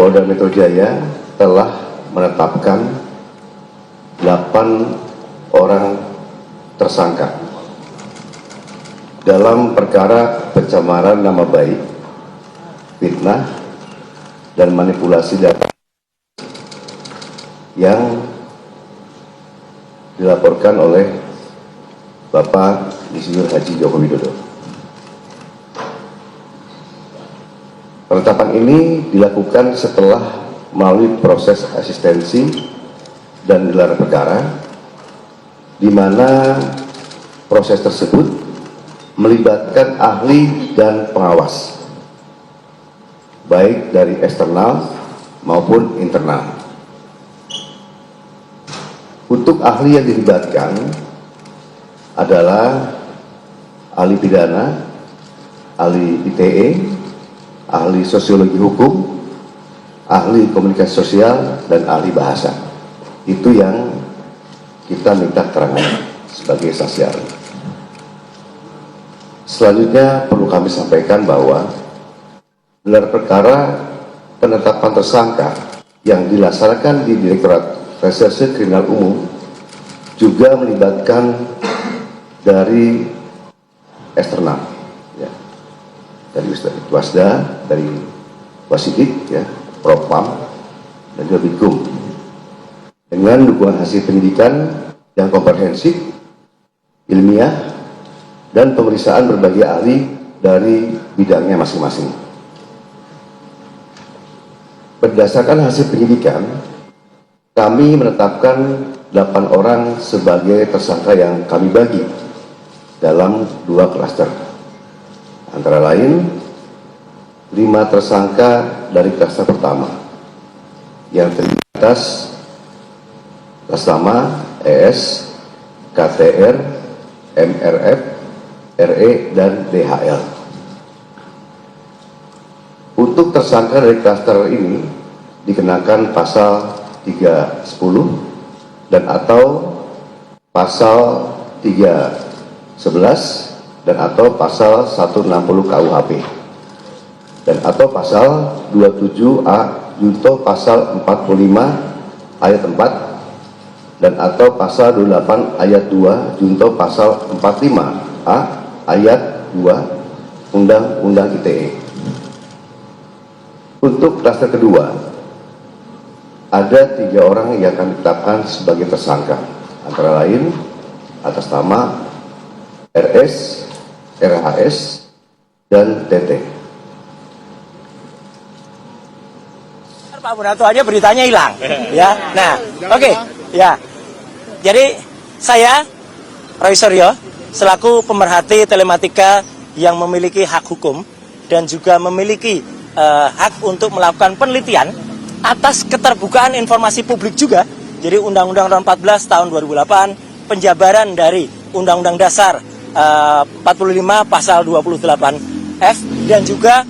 Polda Metro Jaya telah menetapkan 8 orang tersangka dalam perkara pencemaran nama baik, fitnah, dan manipulasi data yang dilaporkan oleh Bapak Insinyur Haji Joko Widodo. Penetapan ini dilakukan setelah melalui proses asistensi dan gelar perkara, di mana proses tersebut melibatkan ahli dan pengawas, baik dari eksternal maupun internal. Untuk ahli yang dilibatkan adalah ahli pidana, ahli ITE, ahli sosiologi hukum, ahli komunikasi sosial, dan ahli bahasa. Itu yang kita minta keterangan sebagai saksi ahli. Selanjutnya perlu kami sampaikan bahwa gelar perkara penetapan tersangka yang dilaksanakan di Direktorat Reserse Kriminal Umum juga melibatkan dari eksternal, ya, dari Wasda, dari Wasidik, ya, Propam, dan juga Bikum, dengan dukungan hasil pendidikan yang komprehensif, ilmiah, dan pemeriksaan berbagai ahli dari bidangnya masing-masing. Berdasarkan hasil penyidikan, kami menetapkan 8 orang sebagai tersangka yang kami bagi dalam 2 klaster. Antara lain, 5 tersangka dari klaster pertama yang terdiri atas nama ES, KTR, MRF, RE, dan DHL. Untuk tersangka dari klaster ini dikenakan pasal 310 dan atau pasal 311 dan atau pasal 160 KUHP dan atau pasal 27A junto pasal 45 ayat 4 dan atau pasal 28 ayat 2 junto pasal 45A ayat 2 Undang-Undang ITE. Untuk klaster kedua, ada 3 orang yang kami tetapkan sebagai tersangka, antara lain atas nama RS, RHS, dan TT. Pak Munato aja beritanya hilang, ya. Nah, oke, ya. Jadi saya Roy Suryo selaku pemerhati telematika yang memiliki hak hukum dan juga memiliki hak untuk melakukan penelitian atas keterbukaan informasi publik juga. Jadi Undang-Undang Nomor 14 tahun 2008, penjabaran dari Undang-Undang Dasar 45 pasal 28F, dan juga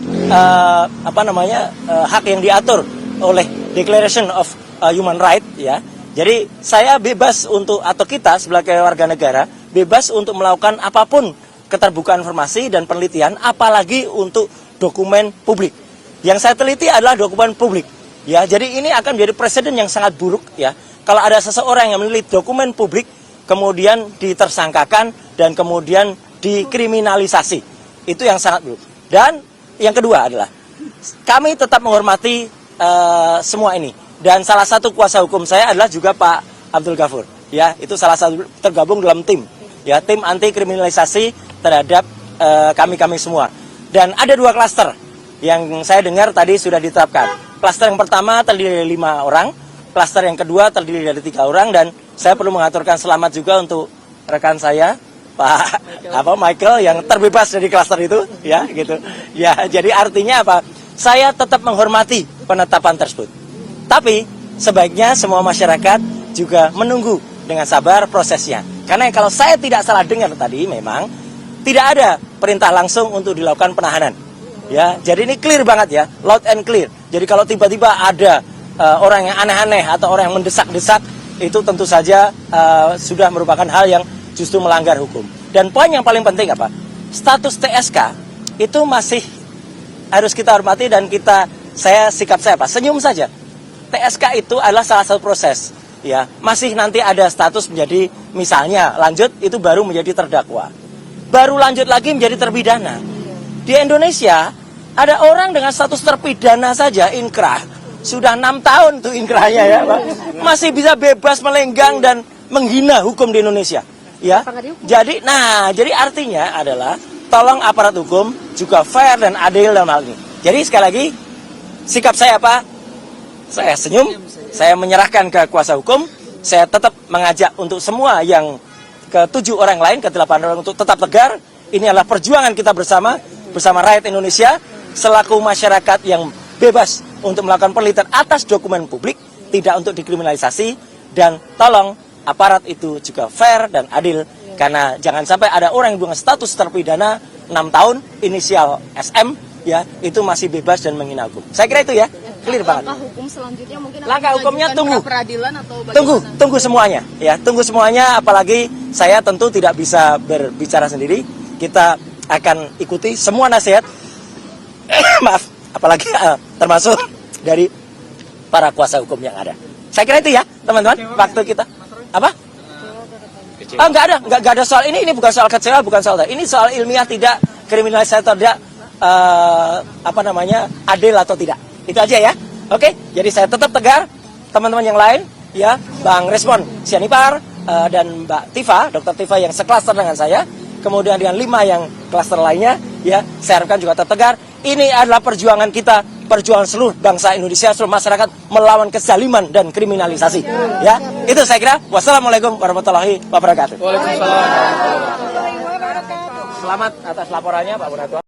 hak yang diatur oleh Declaration of Human Rights, ya. Jadi saya bebas untuk, atau kita sebagai warga negara bebas untuk melakukan apapun keterbukaan informasi dan penelitian, apalagi untuk dokumen publik. Yang saya teliti adalah dokumen publik. Ya, jadi ini akan menjadi presiden yang sangat buruk, ya. Kalau ada seseorang yang meneliti dokumen publik kemudian ditersangkakan dan kemudian dikriminalisasi, itu yang sangat buruk. Dan yang kedua adalah kami tetap menghormati semua ini. Dan salah satu kuasa hukum saya adalah juga Pak Abdul Ghafur, ya. Itu salah satu tergabung dalam tim, ya, tim anti kriminalisasi terhadap kami semua. Dan ada 2 klaster yang saya dengar tadi sudah ditetapkan. Klaster yang pertama terdiri dari 5 orang, klaster yang kedua terdiri dari 3 orang, dan saya perlu mengaturkan selamat juga untuk rekan saya, Pak Michael, yang terbebas dari klaster itu, ya, gitu. Ya, jadi artinya apa? Saya tetap menghormati penetapan tersebut. Tapi sebaiknya semua masyarakat juga menunggu dengan sabar prosesnya. Karena kalau saya tidak salah dengar tadi, memang tidak ada perintah langsung untuk dilakukan penahanan. Ya, jadi ini clear banget, ya, loud and clear. Jadi kalau tiba-tiba ada orang yang aneh-aneh atau orang yang mendesak-desak, itu tentu saja sudah merupakan hal yang justru melanggar hukum. Dan poin yang paling penting apa? Status TSK itu masih harus kita hormati dan kita sikap saya apa? Senyum saja. TSK itu adalah salah satu proses, ya. Masih nanti ada status menjadi, misalnya lanjut itu baru menjadi terdakwa, baru lanjut lagi menjadi terpidana. Di Indonesia ada orang dengan status terpidana saja inkrah, sudah 6 tahun tuh inkrahnya ya, Pak. Masih bisa bebas melenggang dan menghina hukum di Indonesia, ya. Jadi artinya adalah tolong aparat hukum juga fair dan adil dalam hal ini. Jadi sekali lagi sikap saya apa? Saya senyum, saya menyerahkan ke kuasa hukum, saya tetap mengajak untuk semua yang ke-7 orang lain, ke-8 orang untuk tetap tegar. Ini adalah perjuangan kita bersama rakyat Indonesia, selaku masyarakat yang bebas untuk melakukan penelitian atas dokumen publik, tidak untuk dikriminalisasi, dan tolong aparat itu juga fair dan adil, karena jangan sampai ada orang yang dengan status terpidana 6 tahun, inisial SM, ya, itu masih bebas dan menghina hukum. Saya kira itu ya, clear banget. Langkah hukum selanjutnya mungkin Langkah hukumnya tunggu. Peradilan atau bagaimana? Tunggu semuanya, ya, tunggu semuanya. Apalagi saya tentu tidak bisa berbicara sendiri. Kita akan ikuti semua nasihat, maaf, apalagi termasuk dari para kuasa hukum yang ada. Saya kira itu ya, teman-teman. Waktu kita apa? Enggak ada soal ini bukan soal kecewa, bukan soal ini soal ilmiah, tidak kriminalisasi atau tidak adil atau tidak. Itu aja ya. Oke, jadi saya tetap tegar. Teman-teman yang lain ya, Bang Resmon Sianipar dan Mbak Tifa, Dr. Tifa yang seklaster dengan saya, kemudian dengan 5 yang klaster lainnya ya, saya harapkan juga tetap tegar. Ini adalah perjuangan kita, perjuangan seluruh bangsa Indonesia, seluruh masyarakat melawan kezaliman dan kriminalisasi. Ya, itu saya kira. Wassalamualaikum warahmatullahi wabarakatuh. Waalaikumsalam. Selamat atas laporannya Pak Munatua.